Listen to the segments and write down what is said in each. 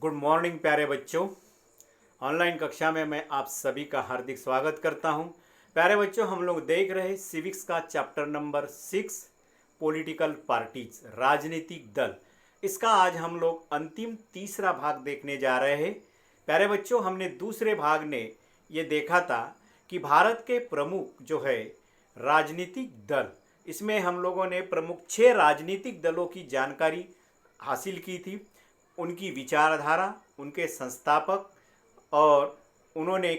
Good morning प्यारे बच्चों। Online कक्षा में मैं आप सभी का हार्दिक स्वागत करता हूं। प्यारे बच्चों, हम लोग देख रहे हैं सिविक्स का चैप्टर नंबर 6 पॉलिटिकल पार्टीज, राजनीतिक दल। इसका आज हम लोग अंतिम तीसरा भाग देखने जा रहे हैं। प्यारे बच्चों, हमने दूसरे भाग ने ये देखा था कि भारत के प्रमुख जो है राजनीतिक दल, इसमें हम लोगों ने प्रमुख 6 राजनीतिक दलों की जानकारी हासिल की थी, उनकी विचारधारा, उनके संस्थापक और उन्होंने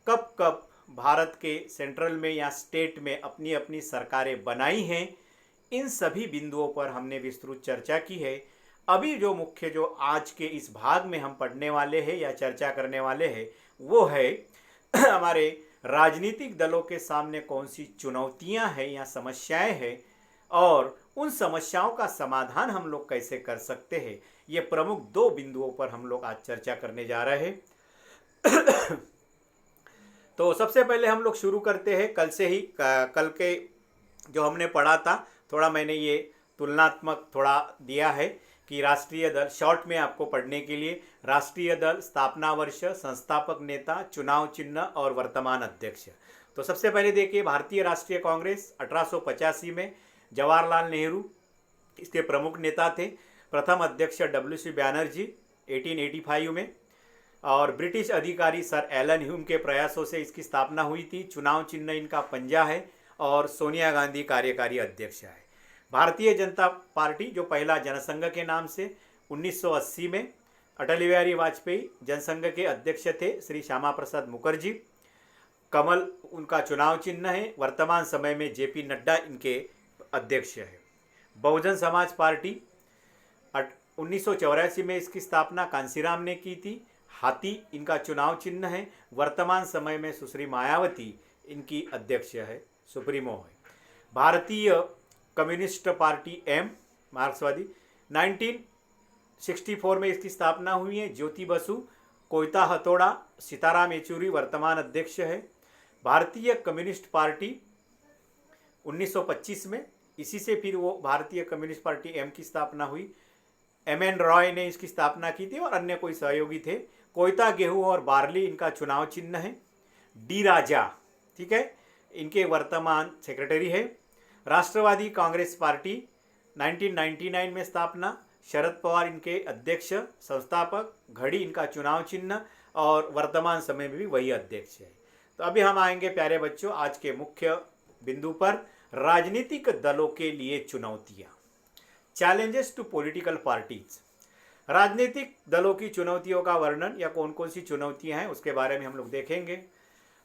कब कब भारत के सेंट्रल में या स्टेट में अपनी अपनी सरकारें बनाई हैं, इन सभी बिंदुओं पर हमने विस्तृत चर्चा की है। अभी जो मुख्य जो आज के इस भाग में हम पढ़ने वाले हैं या चर्चा करने वाले हैं वो है हमारे राजनीतिक दलों के सामने कौन सी चुनौतियां हैं या समस्याएं हैं और उन समस्याओं का समाधान हम लोग कैसे कर सकते हैं। ये प्रमुख 2 बिंदुओं पर हम लोग आज चर्चा करने जा रहे हैं। तो सबसे पहले हम लोग शुरू करते हैं कल से ही। कल के जो हमने पढ़ा था, थोड़ा मैंने ये तुलनात्मक थोड़ा दिया है कि राष्ट्रीय दल, शॉर्ट में आपको पढ़ने के लिए, राष्ट्रीय दल, स्थापना वर्ष, संस्थापक नेता, चुनाव चिन्ह और वर्तमान अध्यक्ष। तो सबसे पहले देखिए, भारतीय राष्ट्रीय कांग्रेस 1885 में जवाहरलाल नेहरू इसके प्रमुख नेता थे। प्रथम अध्यक्ष WC बैनर्जी 1885 में, और ब्रिटिश अधिकारी सर एलन ह्यूम के प्रयासों से इसकी स्थापना हुई थी। चुनाव चिन्ह इनका पंजा है और सोनिया गांधी कार्यकारी अध्यक्ष है। भारतीय जनता पार्टी जो पहला जनसंघ के नाम से 1980 में अटल बिहारी वाजपेयी जनसंघ के अध्यक्ष थे, श्री श्यामा प्रसाद मुखर्जी। कमल उनका चुनाव चिन्ह है। वर्तमान समय में JP नड्डा इनके अध्यक्ष है। बहुजन समाज पार्टी 1984 में इसकी स्थापना कांसीराम ने की थी। हाथी इनका चुनाव चिन्ह है। वर्तमान समय में सुश्री मायावती इनकी अध्यक्ष है, सुप्रीमो है। भारतीय कम्युनिस्ट पार्टी M, मार्क्सवादी, 1964 में इसकी स्थापना हुई है। ज्योति बसु, कोयता हथौड़ा, सीताराम येचुरी वर्तमान अध्यक्ष है। भारतीय कम्युनिस्ट पार्टी 1925 में, इसी से फिर वो भारतीय कम्युनिस्ट पार्टी M की स्थापना हुई। MN रॉय ने इसकी स्थापना की थी और अन्य कोई सहयोगी थे। कोयता, गेहूं और बार्ली इनका चुनाव चिन्ह है। D राजा, ठीक है, इनके वर्तमान सेक्रेटरी है। राष्ट्रवादी कांग्रेस पार्टी 1999 में स्थापना, शरद पवार इनके अध्यक्ष संस्थापक। घड़ी इनका चुनाव चिन्ह और वर्तमान समय में भी वही अध्यक्ष है। तो अभी हम आएंगे प्यारे बच्चों आज के मुख्य बिंदु पर, राजनीतिक दलों के लिए चुनौतियां, चैलेंजेस टू पॉलिटिकल पार्टीज। राजनीतिक दलों की चुनौतियों का वर्णन या कौन कौन सी चुनौतियां हैं उसके बारे में हम लोग देखेंगे।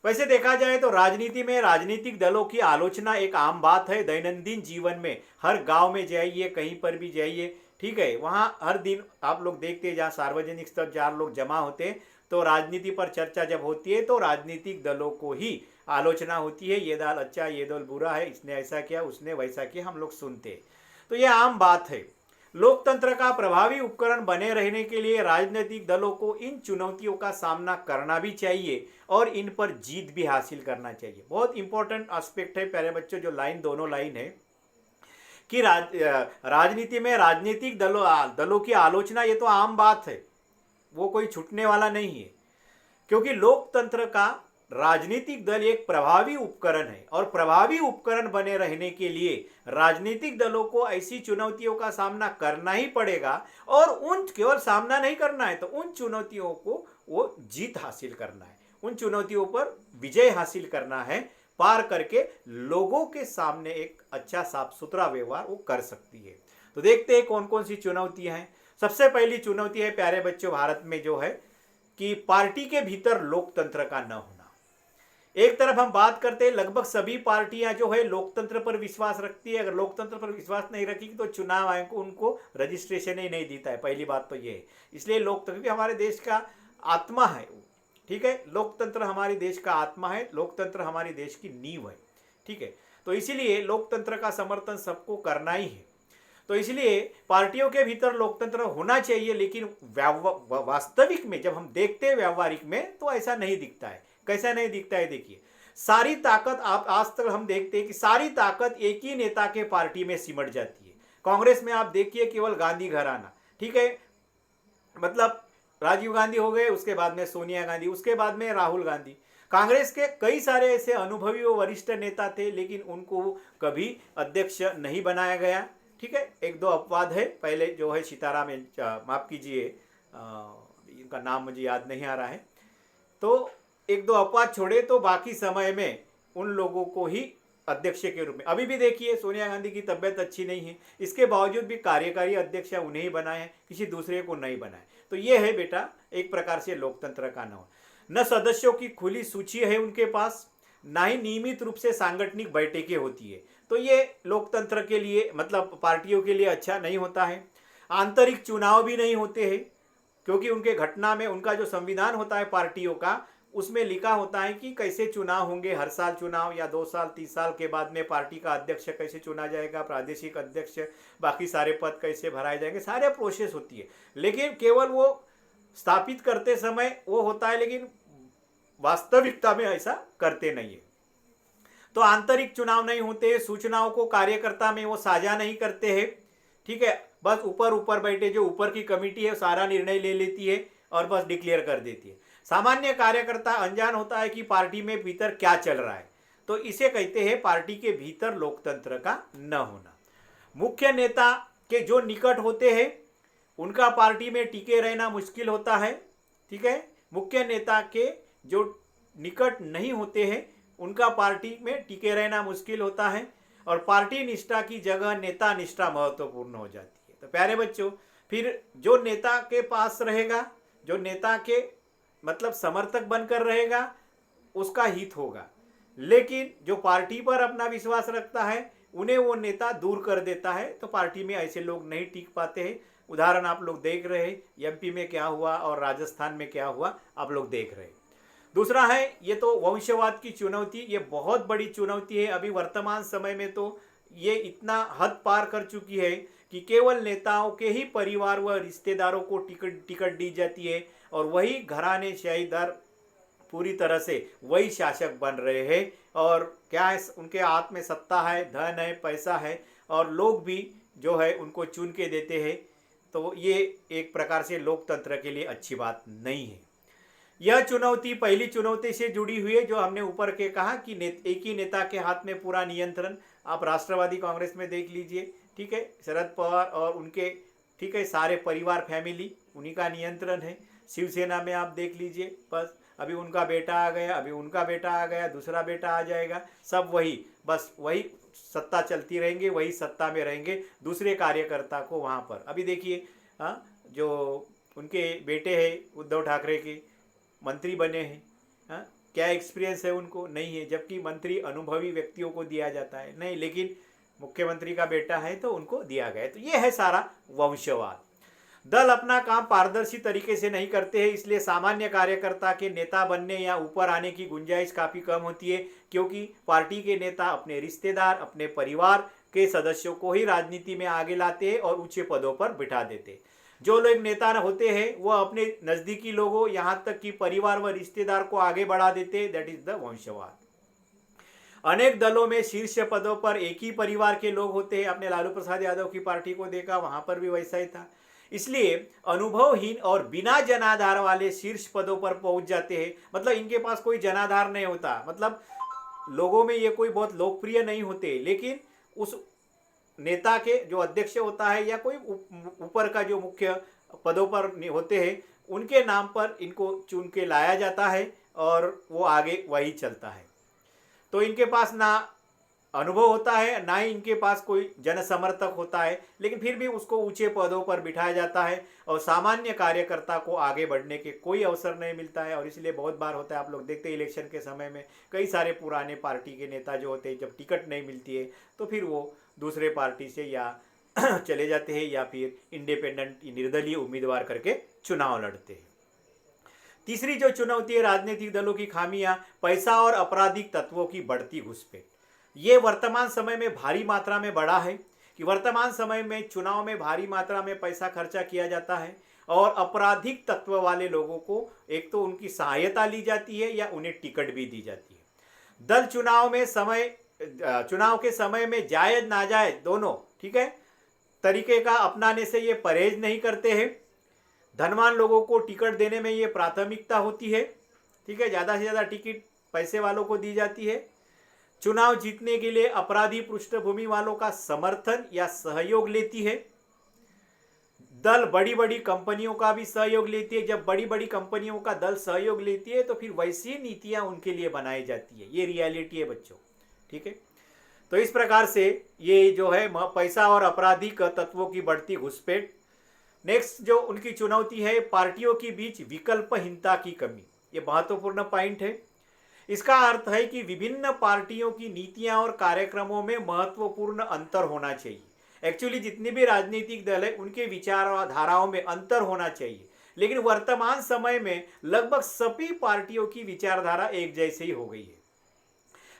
वैसे देखा जाए तो राजनीति में राजनीतिक दलों की आलोचना एक आम बात है। दैनंदिन जीवन में हर गांव में जाइए, कहीं पर भी जाइए, ठीक है, वहां हर दिन आप लोग देखते हैं, जहाँ सार्वजनिक स्तर 4 लोग जमा होते हैं तो राजनीति पर चर्चा जब होती है तो राजनीतिक दलों को ही आलोचना होती है। ये दल अच्छा, ये दल बुरा है, इसने ऐसा किया, उसने वैसा किया, हम लोग सुनते हैं। तो ये आम बात है। लोकतंत्र का प्रभावी उपकरण बने रहने के लिए राजनीतिक दलों को इन चुनौतियों का सामना करना भी चाहिए और इन पर जीत भी हासिल करना चाहिए। बहुत इंपॉर्टेंट एस्पेक्ट है प्यारे बच्चों, जो दोनों लाइन है कि राजनीति में राजनीतिक दलों की आलोचना, ये तो आम बात है, वो कोई छूटने वाला नहीं है, क्योंकि लोकतंत्र का राजनीतिक दल एक प्रभावी उपकरण है और प्रभावी उपकरण बने रहने के लिए राजनीतिक दलों को ऐसी चुनौतियों का सामना करना ही पड़ेगा। और उन केवल सामना नहीं करना है, तो उन चुनौतियों को वो जीत हासिल करना है, उन चुनौतियों पर विजय हासिल करना है, पार करके लोगों के सामने एक अच्छा साफ सुथरा व्यवहार वो कर सकती है। तो देखते हैं कौन कौन सी चुनौतियां हैं। सबसे पहली चुनौती है प्यारे बच्चों भारत में जो है कि पार्टी के भीतर लोकतंत्र का न होना। एक तरफ हम बात करते हैं, लगभग सभी पार्टियां जो है लोकतंत्र पर विश्वास रखती है। अगर लोकतंत्र पर विश्वास नहीं रखेगी तो चुनाव आयोग को उनको रजिस्ट्रेशन ही नहीं देता है। पहली बात तो ये है। इसलिए लोकतंत्र हमारे देश का आत्मा है, ठीक है, लोकतंत्र हमारे देश का आत्मा है, लोकतंत्र हमारे देश की नींव है, ठीक है। तो इसीलिए लोकतंत्र का समर्थन सबको करना ही है। तो इसलिए पार्टियों के भीतर लोकतंत्र होना चाहिए, लेकिन वास्तविक में जब हम देखते हैं व्यावहारिक में तो ऐसा नहीं दिखता है। कैसा नहीं दिखता है? देखिए, सारी ताकत आप आज तक हम देखते हैं कि सारी ताकत एक ही नेता के पार्टी में सिमट जाती है। कांग्रेस में आप देखिए केवल गांधी घराना, ठीक है, मतलब राजीव गांधी हो गए, उसके बाद में सोनिया गांधी, उसके बाद में राहुल गांधी। कांग्रेस के कई सारे ऐसे अनुभवी और वरिष्ठ नेता थे, लेकिन उनको कभी अध्यक्ष नहीं बनाया गया। ठीक है, एक दो अपवाद है। पहले जो है सीताराम, माफ कीजिए, इनका नाम मुझे याद नहीं आ रहा है, तो एक दो अपवाद छोड़े तो बाकी समय में उन लोगों को ही अध्यक्ष के रूप में। अभी भी देखिए सोनिया गांधी की तबीयत अच्छी नहीं है, इसके बावजूद भी कार्यकारी अध्यक्ष उन्हें ही बनाए हैं, किसी दूसरे को नहीं बनाए। तो ये है बेटा एक प्रकार से लोकतंत्र का न सदस्यों की खुली सूची है उनके पास, ना ही नियमित रूप से सांगठनिक बैठकें होती है। तो ये लोकतंत्र के लिए, मतलब पार्टियों के लिए अच्छा नहीं होता है। आंतरिक चुनाव भी नहीं होते हैं, क्योंकि उनके घटना में उनका जो संविधान होता है पार्टियों का, उसमें लिखा होता है कि कैसे चुनाव होंगे, हर साल चुनाव या 2 साल 3 साल के बाद में पार्टी का अध्यक्ष कैसे चुना जाएगा, प्रादेशिक अध्यक्ष, बाकी सारे पद कैसे भराए जाएंगे, सारे प्रोसेस होती है। लेकिन केवल वो स्थापित करते समय वो होता है, लेकिन वास्तविकता में ऐसा करते नहीं है। तो आंतरिक चुनाव नहीं होते, सूचनाओं को कार्यकर्ता में वो साझा नहीं करते हैं। ठीक है, बस ऊपर ऊपर बैठे जो ऊपर की कमेटी है सारा निर्णय ले लेती है और बस डिक्लेयर कर देती है। सामान्य कार्यकर्ता अनजान होता है कि पार्टी में भीतर क्या चल रहा है। तो इसे कहते हैं पार्टी के भीतर लोकतंत्र का न होना। मुख्य नेता के जो निकट होते हैं उनका पार्टी में टिके रहना मुश्किल होता है। ठीक है, मुख्य नेता के जो निकट नहीं होते हैं उनका पार्टी में टिके रहना मुश्किल होता है, और पार्टी निष्ठा की जगह नेता निष्ठा महत्वपूर्ण हो जाती है। तो प्यारे बच्चों, फिर जो नेता के पास रहेगा, जो नेता के मतलब समर्थक बनकर रहेगा, उसका हित होगा। लेकिन जो पार्टी पर अपना विश्वास रखता है उन्हें वो नेता दूर कर देता है। तो पार्टी में ऐसे लोग नहीं टिक पाते हैं। उदाहरण आप लोग देख रहे हैं, एमपी में क्या हुआ और राजस्थान में क्या हुआ आप लोग देख रहे हैं। दूसरा है ये तो वंशवाद की चुनौती, ये बहुत बड़ी चुनौती है। अभी वर्तमान समय में तो ये इतना हद पार कर चुकी है कि केवल नेताओं के ही परिवार व रिश्तेदारों को टिकट दी जाती है, और वही घराने शाहीदार पूरी तरह से वही शासक बन रहे हैं। और क्या है, उनके हाथ में सत्ता है, धन है, पैसा है, और लोग भी जो है उनको चुन के देते हैं। तो ये एक प्रकार से लोकतंत्र के लिए अच्छी बात नहीं है। यह चुनौती पहली चुनौती से जुड़ी हुई है, जो हमने ऊपर के कहा कि एक ही नेता के हाथ में पूरा नियंत्रण। आप राष्ट्रवादी कांग्रेस में देख लीजिए, ठीक है, शरद पवार और उनके, ठीक है, सारे परिवार फैमिली उन्हीं का नियंत्रण है। शिवसेना में आप देख लीजिए, बस अभी उनका बेटा आ गया, अभी उनका बेटा आ गया, दूसरा बेटा आ जाएगा, सब वही, बस वही सत्ता चलती रहेंगे, वही सत्ता में रहेंगे, दूसरे कार्यकर्ता को वहाँ पर। अभी देखिए जो उनके बेटे हैं उद्धव ठाकरे के मंत्री बने हैं, क्या एक्सपीरियंस है उनको? नहीं है। जबकि मंत्री अनुभवी व्यक्तियों को दिया जाता है, नहीं, लेकिन मुख्यमंत्री का बेटा है तो उनको दिया गया। तो ये है सारा वंशवाद। दल अपना काम पारदर्शी तरीके से नहीं करते हैं, इसलिए सामान्य कार्यकर्ता के नेता बनने या ऊपर आने की गुंजाइश काफ़ी कम होती है, क्योंकि पार्टी के नेता अपने रिश्तेदार, अपने परिवार के सदस्यों को ही राजनीति में आगे लाते हैं और ऊंचे पदों पर बिठा देते हैं। जो लोग नेता होते हैं वह अपने नज़दीकी लोगों, यहाँ तक कि परिवार व रिश्तेदार को आगे बढ़ा देते हैं। दैट इज द वंशवाद। अनेक दलों में शीर्ष पदों पर एक ही परिवार के लोग होते हैं। आपने लालू प्रसाद यादव की पार्टी को देखा, वहां पर भी वैसा ही था। इसलिए अनुभवहीन और बिना जनाधार वाले शीर्ष पदों पर पहुंच जाते हैं। मतलब इनके पास कोई जनाधार नहीं होता, मतलब लोगों में ये कोई बहुत लोकप्रिय नहीं होते, लेकिन उस नेता के जो अध्यक्ष होता है या कोई ऊपर का जो मुख्य पदों पर होते हैं उनके नाम पर इनको चुन के लाया जाता है और वो आगे वही चलता है। तो इनके पास ना अनुभव होता है, ना ही इनके पास कोई जनसमर्थक होता है, लेकिन फिर भी उसको ऊंचे पदों पर बिठाया जाता है और सामान्य कार्यकर्ता को आगे बढ़ने के कोई अवसर नहीं मिलता है। और इसलिए बहुत बार होता है, आप लोग देखते हैं इलेक्शन के समय में कई सारे पुराने पार्टी के नेता जो होते हैं, जब टिकट नहीं मिलती है तो फिर वो दूसरे पार्टी से या चले जाते हैं या फिर इंडिपेंडेंट निर्दलीय उम्मीदवार करके चुनाव लड़ते हैं। तीसरी जो चुनौती है राजनीतिक दलों की खामियां, पैसा और आपराधिक तत्वों की बढ़ती घुसपैठ। ये वर्तमान समय में भारी मात्रा में बढ़ा है कि वर्तमान समय में चुनाव में भारी मात्रा में पैसा खर्चा किया जाता है और आपराधिक तत्व वाले लोगों को एक तो उनकी सहायता ली जाती है या उन्हें टिकट भी दी जाती है। दल चुनाव के समय में जायज नाजायज दोनों, ठीक है, तरीके का अपनाने से ये परहेज नहीं करते हैं। धनवान लोगों को टिकट देने में ये प्राथमिकता होती है, ठीक है, ज़्यादा से ज़्यादा टिकट पैसे वालों को दी जाती है। चुनाव जीतने के लिए अपराधी पृष्ठभूमि वालों का समर्थन या सहयोग लेती है। दल बड़ी बड़ी कंपनियों का भी सहयोग लेती है। जब बड़ी बड़ी कंपनियों का दल सहयोग लेती है तो फिर वैसी नीतियां उनके लिए बनाई जाती है। ये रियलिटी है बच्चों, ठीक है। तो इस प्रकार से ये जो है पैसा और आपराधिक तत्वों की बढ़ती घुसपैठ। नेक्स्ट जो उनकी चुनौती है, पार्टियों के बीच विकल्पहीनता की कमी। ये महत्वपूर्ण पॉइंट है। इसका अर्थ है कि विभिन्न पार्टियों की नीतियां और कार्यक्रमों में महत्वपूर्ण अंतर होना चाहिए। एक्चुअली जितने भी राजनीतिक दल है उनके विचारधाराओं में अंतर होना चाहिए, लेकिन वर्तमान समय में लगभग सभी पार्टियों की विचारधारा एक जैसी ही हो गई है।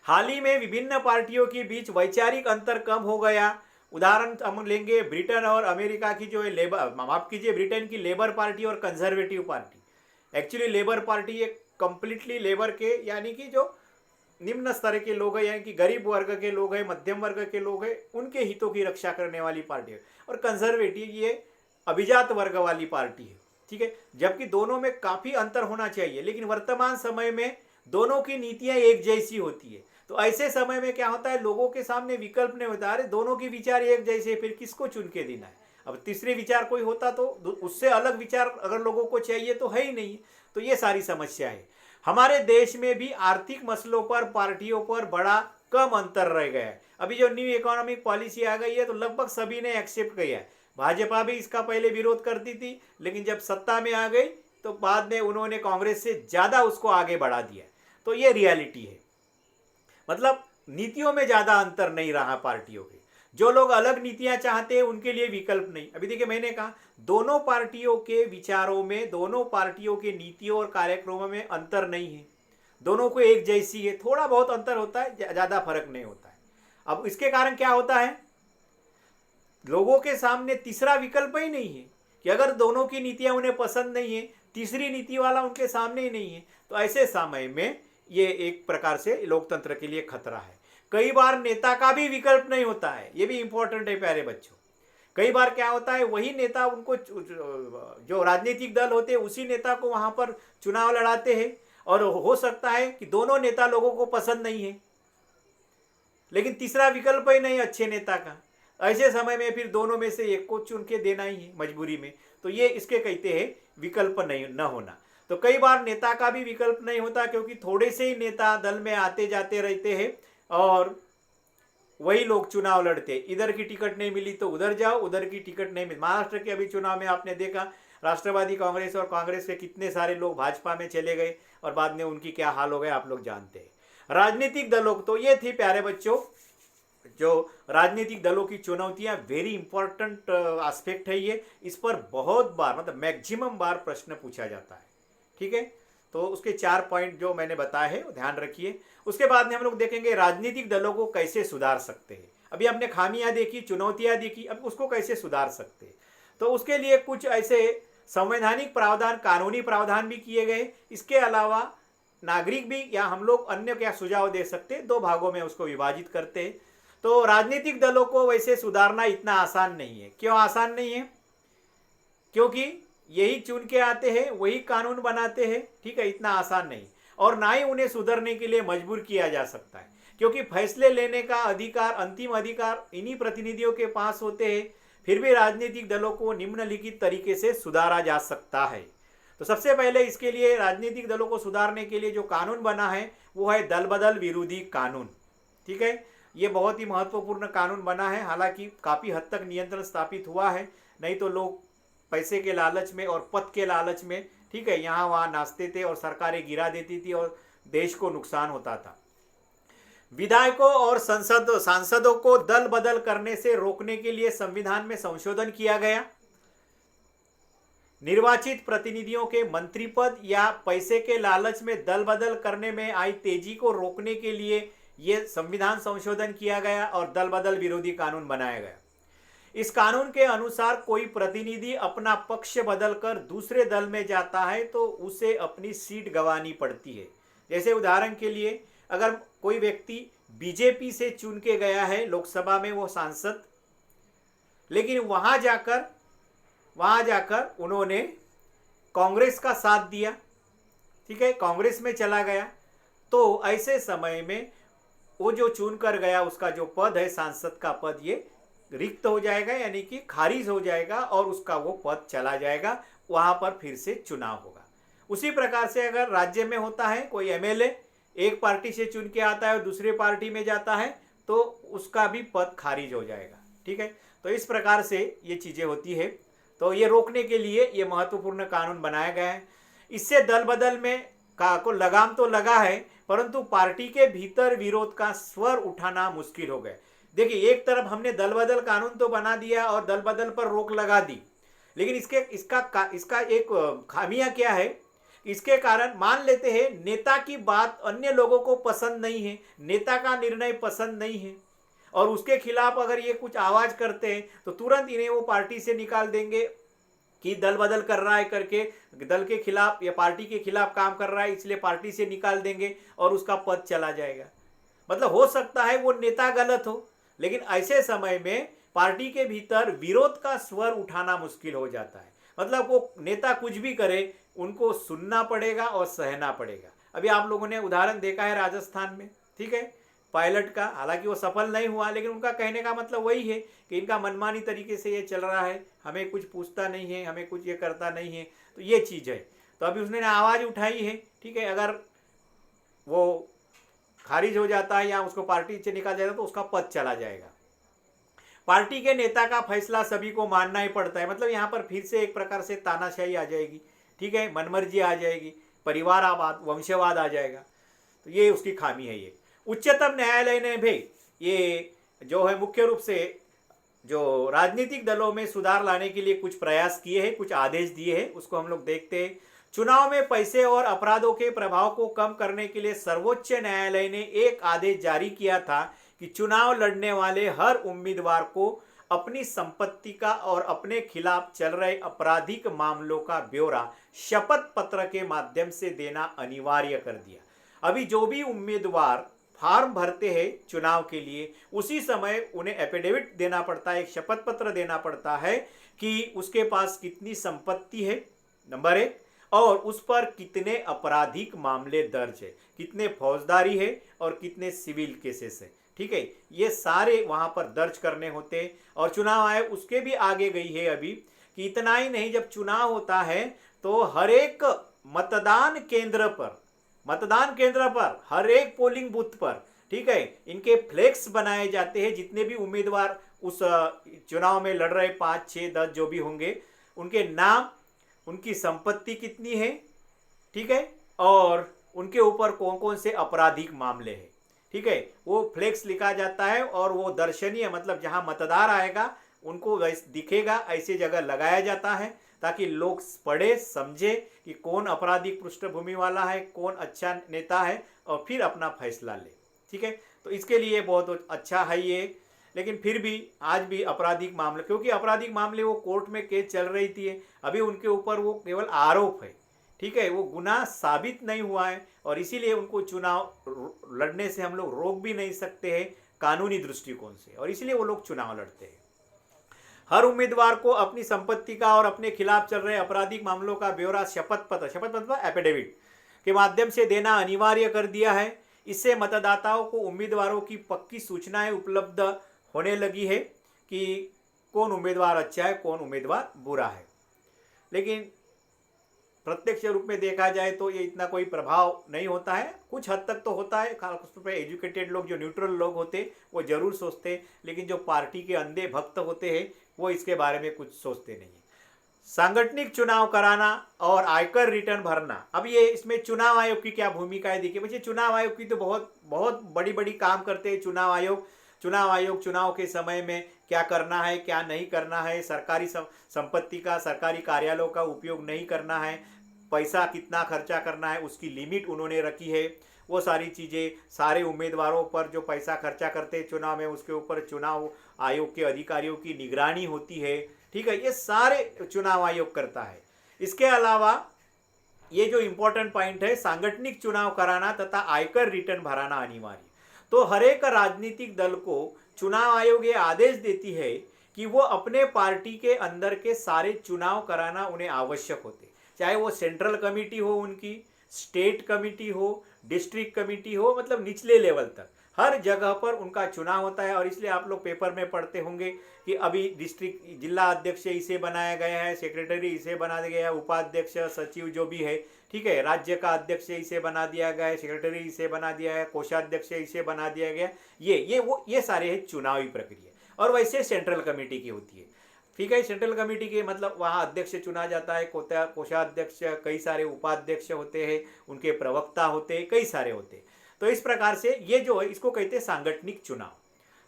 हाल ही में विभिन्न पार्टियों के बीच वैचारिक अंतर कम हो गया। उदाहरण हम लेंगे ब्रिटेन और अमेरिका की जो है लेबर, माफ कीजिए, ब्रिटेन की लेबर पार्टी और conservative party. Actually labour party एक कंप्लीटली लेबर के यानी कि जो निम्न स्तर के लोग हैं, यानी कि गरीब वर्ग के लोग हैं, मध्यम वर्ग के लोग हैं, उनके हितों की रक्षा करने वाली पार्टी है। और कंजर्वेटिव ये अभिजात वर्ग वाली पार्टी है, ठीक है। जबकि दोनों में काफ़ी अंतर होना चाहिए, लेकिन वर्तमान समय में दोनों की नीतियां एक जैसी होती है। तो ऐसे समय में क्या होता है, लोगों के सामने विकल्प नहीं होता, अरे दोनों के विचार एक जैसे, फिर किसको चुन के देना है। अब तीसरे विचार कोई होता तो उससे अलग विचार अगर लोगों को चाहिए तो है ही नहीं। तो ये सारी समस्या है। हमारे देश में भी आर्थिक मसलों पर पार्टियों पर बड़ा कम अंतर रह गया है। अभी जो न्यू इकोनॉमिक पॉलिसी आ गई है तो लगभग सभी ने एक्सेप्ट किया है। भाजपा भी इसका पहले विरोध करती थी, लेकिन जब सत्ता में आ गई तो बाद में उन्होंने कांग्रेस से ज़्यादा उसको आगे बढ़ा दिया। तो ये रियलिटी है, मतलब नीतियों में ज़्यादा अंतर नहीं रहा पार्टियों के। जो लोग अलग नीतियां चाहते हैं उनके लिए विकल्प नहीं। अभी देखिए, मैंने कहा दोनों पार्टियों के विचारों में, दोनों पार्टियों के नीतियों और कार्यक्रमों में अंतर नहीं है। दोनों को एक जैसी है, थोड़ा बहुत अंतर होता है, ज़्यादा फर्क नहीं होता है। अब इसके कारण क्या होता है, लोगों के सामने तीसरा विकल्प ही नहीं है कि अगर दोनों की नीतियां उन्हें पसंद नहीं है, तीसरी नीति वाला उनके सामने ही नहीं है। तो ऐसे समय में ये एक प्रकार से लोकतंत्र के लिए खतरा है। कई बार नेता का भी विकल्प नहीं होता है, ये भी इंपॉर्टेंट है प्यारे बच्चों। कई बार क्या होता है, वही नेता उनको, जो राजनीतिक दल होते हैं उसी नेता को वहां पर चुनाव लड़ाते हैं, और हो सकता है कि दोनों नेता लोगों को पसंद नहीं है, लेकिन तीसरा विकल्प ही नहीं अच्छे नेता का। ऐसे समय में फिर दोनों में से एक को चुन के देना ही है मजबूरी में। तो ये इसके कहते हैं विकल्प नहीं न होना। तो कई बार नेता का भी विकल्प नहीं होता, क्योंकि थोड़े से ही नेता दल में आते जाते रहते हैं और वही लोग चुनाव लड़ते। इधर की टिकट नहीं मिली तो उधर जाओ, उधर की टिकट नहीं मिली। महाराष्ट्र के अभी चुनाव में आपने देखा, राष्ट्रवादी कांग्रेस और कांग्रेस के कितने सारे लोग भाजपा में चले गए और बाद में उनकी क्या हाल हो गए आप लोग जानते हैं। राजनीतिक दलों, तो ये थी प्यारे बच्चों जो राजनीतिक दलों की चुनौतियां। वेरी इंपॉर्टेंट एस्पेक्ट है ये। इस पर बहुत बार, मतलब मैक्सिमम बार प्रश्न पूछा जाता है, ठीक है। तो उसके 4 पॉइंट जो मैंने बताए हैं वो ध्यान रखिए। उसके बाद में हम लोग देखेंगे राजनीतिक दलों को कैसे सुधार सकते हैं। अभी हमने खामियां देखी, चुनौतियां देखी, अब उसको कैसे सुधार सकते हैं। तो उसके लिए कुछ ऐसे संवैधानिक प्रावधान, कानूनी प्रावधान भी किए गए। इसके अलावा नागरिक भी, या हम लोग अन्य क्या सुझाव दे सकते हैं, 2 भागों में उसको विभाजित करते हैं। तो राजनीतिक दलों को वैसे सुधारना इतना आसान नहीं है। क्यों आसान नहीं है? क्योंकि यही चुन के आते हैं, वही कानून बनाते हैं, ठीक है। इतना आसान नहीं, और ना ही उन्हें सुधरने के लिए मजबूर किया जा सकता है, क्योंकि फैसले लेने का अधिकार, अंतिम अधिकार इन्हीं प्रतिनिधियों के पास होते हैं। फिर भी राजनीतिक दलों को निम्नलिखित तरीके से सुधारा जा सकता है। तो सबसे पहले इसके लिए, राजनीतिक दलों को सुधारने के लिए जो कानून बना है वो है दल बदल विरोधी कानून, ठीक है। ये बहुत ही महत्वपूर्ण कानून बना है। हालांकि काफ़ी हद तक नियंत्रण स्थापित हुआ है, नहीं तो लोग पैसे के लालच में और पद के लालच में, ठीक है, यहाँ वहाँ नाचते थे और सरकारें गिरा देती थी और देश को नुकसान होता था। विधायकों और सांसदों को दल बदल करने से रोकने के लिए संविधान में संशोधन किया गया। निर्वाचित प्रतिनिधियों के मंत्री पद या पैसे के लालच में दल बदल करने में आई तेजी को रोकने के लिए यह संविधान संशोधन किया गया और दल बदल विरोधी कानून बनाया गया। इस कानून के अनुसार कोई प्रतिनिधि अपना पक्ष बदलकर दूसरे दल में जाता है तो उसे अपनी सीट गंवानी पड़ती है। जैसे उदाहरण के लिए, अगर कोई व्यक्ति बीजेपी से चुन के गया है लोकसभा में वो सांसद, लेकिन वहां जाकर उन्होंने कांग्रेस का साथ दिया, ठीक है, कांग्रेस में चला गया, तो ऐसे समय में वो जो चुन कर गया उसका जो पद है सांसद का पद, ये रिक्त हो जाएगा, यानी कि खारिज हो जाएगा और उसका वो पद चला जाएगा, वहां पर फिर से चुनाव होगा। उसी प्रकार से अगर राज्य में होता है कोई एमएलए एक पार्टी से चुन के आता है और दूसरे पार्टी में जाता है तो उसका भी पद खारिज हो जाएगा, ठीक है। तो इस प्रकार से ये चीजें होती है। तो ये रोकने के लिए ये महत्वपूर्ण कानून बनाया गया है। इससे दल बदल में को लगाम तो लगा है, परंतु पार्टी के भीतर विरोध का स्वर उठाना मुश्किल हो गया। देखिए, एक तरफ हमने दल बदल कानून तो बना दिया और दल बदल पर रोक लगा दी, लेकिन इसका एक खामियां क्या है, इसके कारण मान लेते हैं नेता की बात अन्य लोगों को पसंद नहीं है, नेता का निर्णय पसंद नहीं है और उसके खिलाफ अगर ये कुछ आवाज करते हैं तो तुरंत इन्हें वो पार्टी से निकाल देंगे कि दल बदल कर रहा है करके, दल के खिलाफ या पार्टी के खिलाफ काम कर रहा है, इसलिए पार्टी से निकाल देंगे और उसका पद चला जाएगा। मतलब हो सकता है वो नेता गलत हो, लेकिन ऐसे समय में पार्टी के भीतर विरोध का स्वर उठाना मुश्किल हो जाता है। मतलब वो नेता कुछ भी करे उनको सुनना पड़ेगा और सहना पड़ेगा। अभी आप लोगों ने उदाहरण देखा है राजस्थान में, ठीक है, पायलट का, हालांकि वो सफल नहीं हुआ, लेकिन उनका कहने का मतलब वही है कि इनका मनमानी तरीके से ये चल रहा है, हमें कुछ पूछता नहीं है, हमें कुछ ये करता नहीं है, तो ये चीज़ है। तो अभी उसने आवाज़ उठाई है, ठीक है, अगर वो खारिज हो जाता है या उसको पार्टी से निकाल जाता है तो उसका पद चला जाएगा। पार्टी के नेता का फैसला सभी को मानना ही पड़ता है। मतलब यहाँ पर फिर से एक प्रकार से तानाशाही आ जाएगी, ठीक है, मनमर्जी आ जाएगी, परिवारवाद, वंशवाद आ जाएगा। तो ये उसकी खामी है। ये उच्चतम न्यायालय ने भी ये जो है मुख्य रूप से जो राजनीतिक दलों में सुधार लाने के लिए कुछ प्रयास किए हैं, कुछ आदेश दिए हैं, उसको हम लोग देखते हैं। चुनाव में पैसे और अपराधों के प्रभाव को कम करने के लिए सर्वोच्च न्यायालय ने एक आदेश जारी किया था कि चुनाव लड़ने वाले हर उम्मीदवार को अपनी संपत्ति का और अपने खिलाफ चल रहे आपराधिक मामलों का ब्यौरा शपथ पत्र के माध्यम से देना अनिवार्य कर दिया। अभी जो भी उम्मीदवार फॉर्म भरते हैं चुनाव के लिए, उसी समय उन्हें एफिडेविट देना पड़ता है, एक शपथ पत्र देना पड़ता है कि उसके पास कितनी संपत्ति है, नंबर 1, और उस पर कितने आपराधिक मामले दर्ज है, कितने फौजदारी है और कितने सिविल केसेस है, ठीक है, ये सारे वहां पर दर्ज करने होते। और चुनाव आयोग उसके भी आगे गई है अभी कि इतना ही नहीं, जब चुनाव होता है तो हर एक मतदान केंद्र पर हर एक पोलिंग बूथ पर, ठीक है, इनके फ्लेक्स बनाए जाते हैं। जितने भी उम्मीदवार उस चुनाव में लड़ रहे 5, 6, 10 जो भी होंगे, उनके नाम, उनकी संपत्ति कितनी है, ठीक है, और उनके ऊपर कौन कौन से आपराधिक मामले हैं, ठीक है, वो फ्लेक्स लिखा जाता है और वो दर्शनीय, मतलब जहां मतदार आएगा उनको दिखेगा ऐसी जगह लगाया जाता है ताकि लोग पढ़े समझे कि कौन आपराधिक पृष्ठभूमि वाला है, कौन अच्छा नेता है और फिर अपना फैसला ले, ठीक है। तो इसके लिए बहुत अच्छा है ये। लेकिन फिर भी आज भी आपराधिक मामले, क्योंकि आपराधिक मामले वो कोर्ट में केस चल रही थी, अभी उनके ऊपर वो केवल आरोप है, ठीक है, वो गुनाह साबित नहीं हुआ है और इसीलिए उनको चुनाव लड़ने से हम लोग रोक भी नहीं सकते हैं कानूनी दृष्टिकोण से, और इसलिए वो लोग चुनाव लड़ते हैं। हर उम्मीदवार को अपनी संपत्ति का और अपने खिलाफ चल रहे आपराधिक मामलों का ब्यौरा शपथ पत्र एफिडेविट के माध्यम से देना अनिवार्य कर दिया है। इससे मतदाताओं को उम्मीदवारों की पक्की सूचनाएं उपलब्ध होने लगी है कि कौन उम्मीदवार अच्छा है, कौन उम्मीदवार बुरा है। लेकिन प्रत्यक्ष रूप में देखा जाए तो ये इतना कोई प्रभाव नहीं होता है, कुछ हद तक तो होता है, खासतौर पर एजुकेटेड लोग, जो न्यूट्रल लोग होते वो जरूर सोचते, लेकिन जो पार्टी के अंधे भक्त होते हैं वो इसके बारे में कुछ सोचते नहीं है। सांगठनिक चुनाव कराना और आयकर रिटर्न भरना, अब ये इसमें चुनाव आयोग की क्या भूमिका है देखिए। बच्चे, चुनाव आयोग की तो बहुत बड़ी बड़ी काम करते हैं चुनाव आयोग चुनाव के समय में क्या करना है, क्या नहीं करना है, सरकारी संपत्ति का, सरकारी कार्यालयों का उपयोग नहीं करना है, पैसा कितना खर्चा करना है उसकी लिमिट उन्होंने रखी है। वो सारी चीज़ें सारे उम्मीदवारों पर जो पैसा खर्चा करते हैं चुनाव में, उसके ऊपर चुनाव आयोग के अधिकारियों की निगरानी होती है, ठीक है, ये सारे चुनाव आयोग करता है। इसके अलावा ये जो इम्पोर्टेंट पॉइंट है, सांगठनिक चुनाव कराना तथा आयकर रिटर्न भराना अनिवार्य। तो हर एक राजनीतिक दल को चुनाव आयोग ये आदेश देती है कि वो अपने पार्टी के अंदर के सारे चुनाव कराना उन्हें आवश्यक होते। चाहे वो सेंट्रल कमेटी हो, उनकी स्टेट कमेटी हो, डिस्ट्रिक्ट कमेटी हो, मतलब निचले लेवल तक हर जगह पर उनका चुनाव होता है। और इसलिए आप लोग पेपर में पढ़ते होंगे कि अभी डिस्ट्रिक्ट जिला अध्यक्ष इसे बनाया गया है, सेक्रेटरी इसे बना दिया गया है, उपाध्यक्ष सचिव जो भी है, ठीक है, राज्य का अध्यक्ष इसे बना दिया गया है, सेक्रेटरी इसे बना दिया है, कोषाध्यक्ष इसे बना दिया गया। ये सारे है चुनावी प्रक्रिया। और वैसे सेंट्रल कमेटी की होती है, ठीक है। सेंट्रल कमेटी के मतलब वहाँ अध्यक्ष चुना जाता है, कोषाध्यक्ष, कई सारे उपाध्यक्ष होते हैं, उनके प्रवक्ता होते हैं, कई सारे होते हैं। तो इस प्रकार से ये जो है इसको कहते हैं सांगठनिक चुनाव।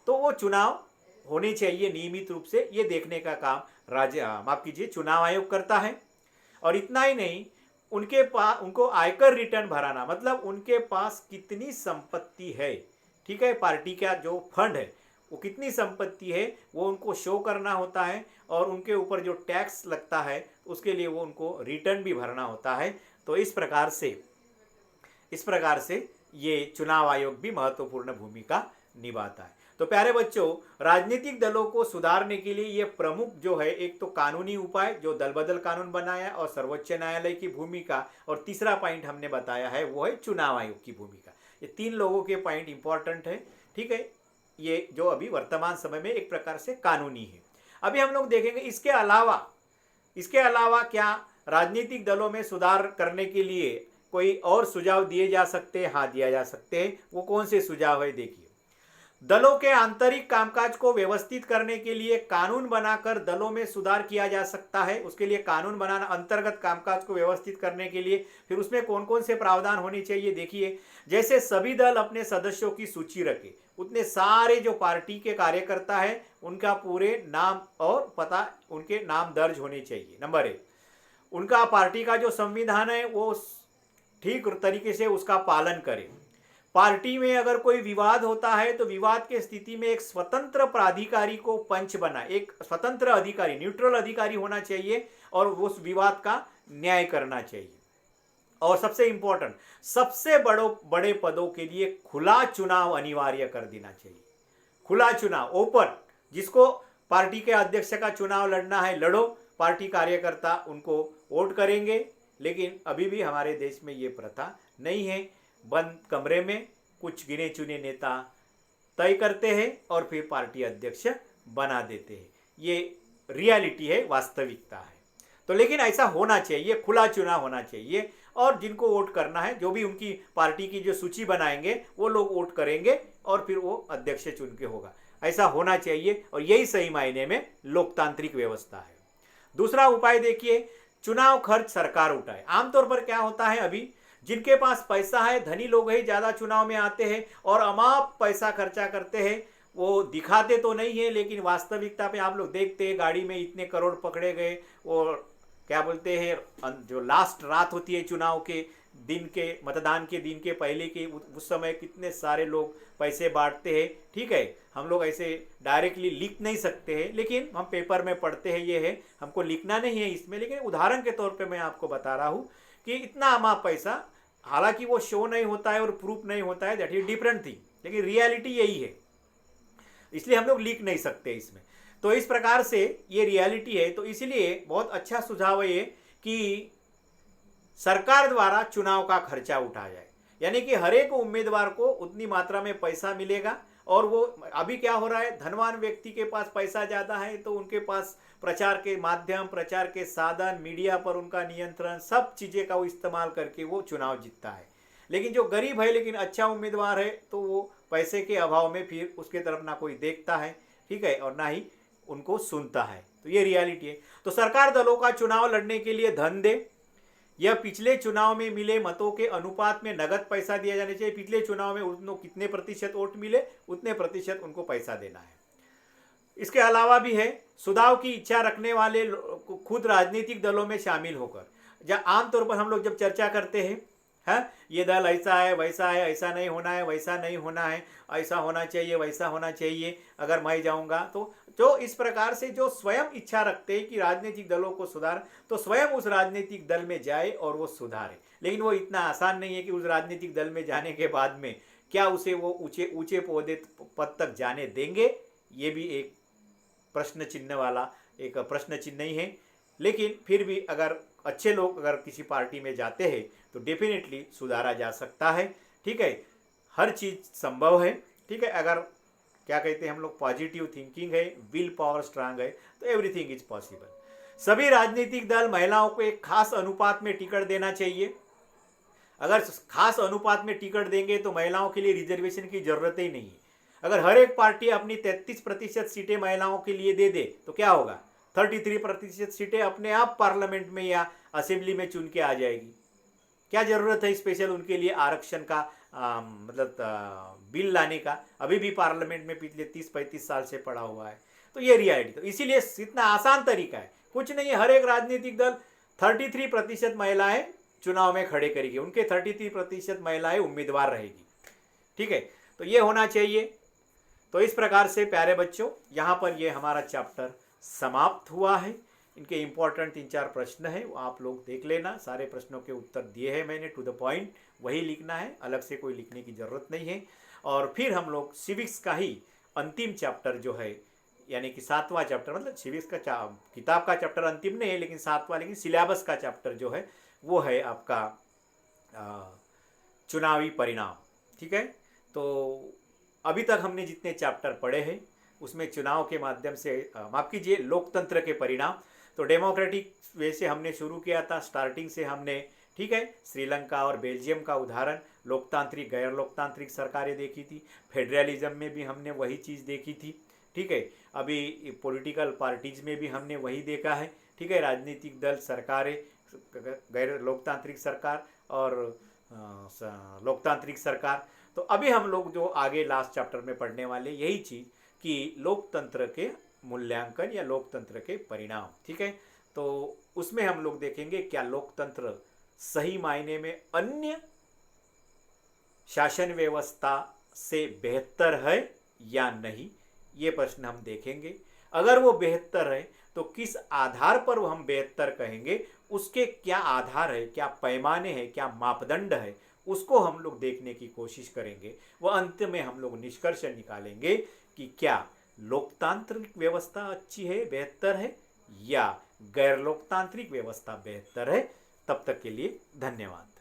तो वो चुनाव होने चाहिए नियमित रूप से, ये देखने का काम माफ कीजिए चुनाव आयोग करता है। और इतना ही नहीं, उनके पास उनको आयकर रिटर्न भराना, मतलब उनके पास कितनी संपत्ति है, ठीक है, पार्टी का जो फंड है वो कितनी संपत्ति है वो उनको शो करना होता है। और उनके ऊपर जो टैक्स लगता है उसके लिए वो उनको रिटर्न भी भरना होता है। तो इस प्रकार से ये चुनाव आयोग भी महत्वपूर्ण भूमिका निभाता है। तो प्यारे बच्चों, राजनीतिक दलों को सुधारने के लिए ये प्रमुख जो है, एक तो कानूनी उपाय जो दल बदल कानून बनाया और सर्वोच्च न्यायालय की भूमिका, और तीसरा पॉइंट हमने बताया है वो है चुनाव आयोग की भूमिका। ये 3 लोगों के पॉइंट इंपॉर्टेंट है, ठीक है, ये जो अभी वर्तमान समय में एक प्रकार से कानूनी है। अभी हम लोग देखेंगे इसके अलावा क्या राजनीतिक दलों में सुधार करने के लिए कोई और सुझाव दिए जा सकते हैं? हाँ, दिया जा सकते हैं। वो कौन से सुझाव है देखिए। दलों के आंतरिक कामकाज को व्यवस्थित करने के लिए कानून बनाकर दलों में सुधार किया जा सकता है। उसके लिए कानून बनाना, अंतर्गत कामकाज को व्यवस्थित करने के लिए, फिर उसमें कौन कौन से प्रावधान होने चाहिए देखिए। जैसे सभी दल अपने सदस्यों की सूची रखे, उतने सारे जो पार्टी के कार्यकर्ता है उनका पूरे नाम और पता, उनके नाम दर्ज होने चाहिए। नंबर 1, उनका पार्टी का जो संविधान है वो ठीक तरीके से उसका पालन करें। पार्टी में अगर कोई विवाद होता है तो विवाद के स्थिति में एक स्वतंत्र प्राधिकारी को पंच बनाए, एक स्वतंत्र अधिकारी, न्यूट्रल अधिकारी होना चाहिए और उस विवाद का न्याय करना चाहिए। और सबसे इंपॉर्टेंट, सबसे बड़े पदों के लिए खुला चुनाव अनिवार्य कर देना चाहिए। खुला चुनाव, ओपन, जिसको पार्टी के अध्यक्ष का चुनाव लड़ना है लड़ो, पार्टी कार्यकर्ता उनको वोट करेंगे। लेकिन अभी भी हमारे देश में ये प्रथा नहीं है। बंद कमरे में कुछ गिने चुने नेता तय करते हैं और फिर पार्टी अध्यक्ष बना देते हैं। ये रियलिटी है, वास्तविकता है। तो लेकिन ऐसा होना चाहिए, खुला चुनाव होना चाहिए और जिनको वोट करना है, जो भी उनकी पार्टी की जो सूची बनाएंगे वो लोग वोट करेंगे और फिर वो अध्यक्ष चुन के होगा। ऐसा होना चाहिए और यही सही मायने में लोकतांत्रिक व्यवस्था है। दूसरा उपाय देखिए, चुनाव खर्च सरकार उठाए। आमतौर पर क्या होता है, अभी जिनके पास पैसा है, धनी लोग ही ज़्यादा चुनाव में आते हैं और अमाप पैसा खर्चा करते हैं। वो दिखाते तो नहीं है लेकिन वास्तविकता पे आप लोग देखते हैं गाड़ी में इतने करोड़ पकड़े गए। और क्या बोलते हैं, जो लास्ट रात होती है चुनाव के दिन के, मतदान के दिन के पहले के, उस समय कितने सारे लोग पैसे बांटते हैं। ठीक है, हम लोग ऐसे डायरेक्टली लिख नहीं सकते हैं लेकिन हम पेपर में पढ़ते हैं, ये है, हमको लिखना नहीं है इसमें, लेकिन उदाहरण के तौर पे मैं आपको बता रहा हूँ कि इतना अमाप पैसा, हालांकि वो शो नहीं होता है और प्रूफ नहीं होता है, दैट इज डिफरेंट थिंग, लेकिन रियलिटी यही है, इसलिए हम लोग लिख नहीं सकते इसमें। तो इस प्रकार से ये रियलिटी है। तो इसलिए बहुत अच्छा सुझाव है ये कि सरकार द्वारा चुनाव का खर्चा उठाया जाए, यानी कि हर एक उम्मीदवार को उतनी मात्रा में पैसा मिलेगा। और वो अभी क्या हो रहा है, धनवान व्यक्ति के पास पैसा ज़्यादा है तो उनके पास प्रचार के माध्यम, प्रचार के साधन, मीडिया पर उनका नियंत्रण, सब चीज़ें का वो इस्तेमाल करके वो चुनाव जीतता है। लेकिन जो गरीब है लेकिन अच्छा उम्मीदवार है तो वो पैसे के अभाव में फिर उसके तरफ ना कोई देखता है, ठीक है, और ना ही उनको सुनता है। तो ये रियलिटी है। तो सरकार दलों का चुनाव लड़ने के लिए धन दे, यह पिछले चुनाव में मिले मतों के अनुपात में नगद पैसा दिया जाना चाहिए। पिछले चुनाव में उनको कितने प्रतिशत वोट मिले उतने प्रतिशत उनको पैसा देना है। इसके अलावा भी है, सुधार की इच्छा रखने वाले खुद राजनीतिक दलों में शामिल होकर, जहाँ आमतौर पर हम लोग जब चर्चा करते हैं, है ये दल ऐसा है, वैसा है, ऐसा नहीं होना है, वैसा नहीं होना है, ऐसा होना चाहिए, वैसा होना चाहिए, अगर मैं जाऊंगा तो जो इस प्रकार से जो स्वयं इच्छा रखते हैं कि राजनीतिक दलों को सुधार, तो स्वयं उस राजनीतिक दल में जाए और वो सुधारे। लेकिन वो इतना आसान नहीं है कि उस राजनीतिक दल में जाने के बाद में क्या उसे वो ऊंचे ऊंचे पद तक जाने देंगे, ये भी एक प्रश्न चिन्ह वाला एक प्रश्न चिन्ह ही है। लेकिन फिर भी अगर अच्छे लोग अगर किसी पार्टी में जाते हैं तो डेफिनेटली सुधारा जा सकता है। ठीक है, हर चीज़ संभव है। ठीक है, अगर क्या कहते हैं हम लोग, पॉजिटिव थिंकिंग है, विल पावर स्ट्रांग है, तो एवरीथिंग इज पॉसिबल। सभी राजनीतिक दल महिलाओं को एक खास अनुपात में टिकट देना चाहिए। अगर खास अनुपात में टिकट देंगे तो महिलाओं के लिए रिजर्वेशन की जरूरत ही नहीं है। अगर हर एक पार्टी अपनी 33% सीटें महिलाओं के लिए दे दे तो क्या होगा, 33% सीटें अपने आप पार्लियामेंट में या असेंबली में चुन के आ जाएगी। क्या जरूरत है स्पेशल उनके लिए आरक्षण का, मतलब बिल लाने का? अभी भी पार्लियामेंट में पिछले 30-35 साल से पड़ा हुआ है। तो ये रियलिटी, तो इसीलिए इतना आसान तरीका है, कुछ नहीं है। हर एक राजनीतिक दल 33% महिलाएं चुनाव में खड़े करेगी, उनके 33% महिलाएं उम्मीदवार रहेगी। ठीक है, तो ये होना चाहिए। तो इस प्रकार से प्यारे बच्चों, यहाँ पर ये हमारा चैप्टर समाप्त हुआ है। इनके इंपॉर्टेंट 3-4 प्रश्न है, वो आप लोग देख लेना। सारे प्रश्नों के उत्तर दिए हैं मैंने, टू द पॉइंट वही लिखना है, अलग से कोई लिखने की ज़रूरत नहीं है। और फिर हम लोग सिविक्स का ही अंतिम चैप्टर जो है, यानी कि 7वां चैप्टर, मतलब सिविक्स का किताब का चैप्टर अंतिम नहीं है लेकिन 7वां, लेकिन सिलेबस का चैप्टर जो है वो है आपका चुनावी परिणाम। ठीक है, तो अभी तक हमने जितने चैप्टर पढ़े हैं उसमें चुनाव के माध्यम से, माफ कीजिए, लोकतंत्र के परिणाम, तो डेमोक्रेटिक वे से हमने शुरू किया था, स्टार्टिंग से हमने। ठीक है, श्रीलंका और बेल्जियम का उदाहरण, लोकतांत्रिक गैर लोकतांत्रिक सरकारें देखी थी। फेडरलिज्म में भी हमने वही चीज़ देखी थी। ठीक है, अभी पॉलिटिकल पार्टीज में भी हमने वही देखा है। ठीक है, राजनीतिक दल, सरकारें, गैर लोकतांत्रिक सरकार और लोकतांत्रिक सरकार। तो अभी हम लोग जो आगे लास्ट चैप्टर में पढ़ने वाले यही चीज़ कि लोकतंत्र के मूल्यांकन या लोकतंत्र के परिणाम। ठीक है, तो उसमें हम लोग देखेंगे क्या लोकतंत्र सही मायने में अन्य शासन व्यवस्था से बेहतर है या नहीं, ये प्रश्न हम देखेंगे। अगर वो बेहतर है तो किस आधार पर वो हम बेहतर कहेंगे, उसके क्या आधार है, क्या पैमाने हैं, क्या मापदंड है, उसको हम लोग देखने की कोशिश करेंगे। वह अंत में हम लोग निष्कर्ष निकालेंगे कि क्या लोकतांत्रिक व्यवस्था अच्छी है, बेहतर है, या गैर लोकतांत्रिक व्यवस्था बेहतर है। तब तक के लिए धन्यवाद।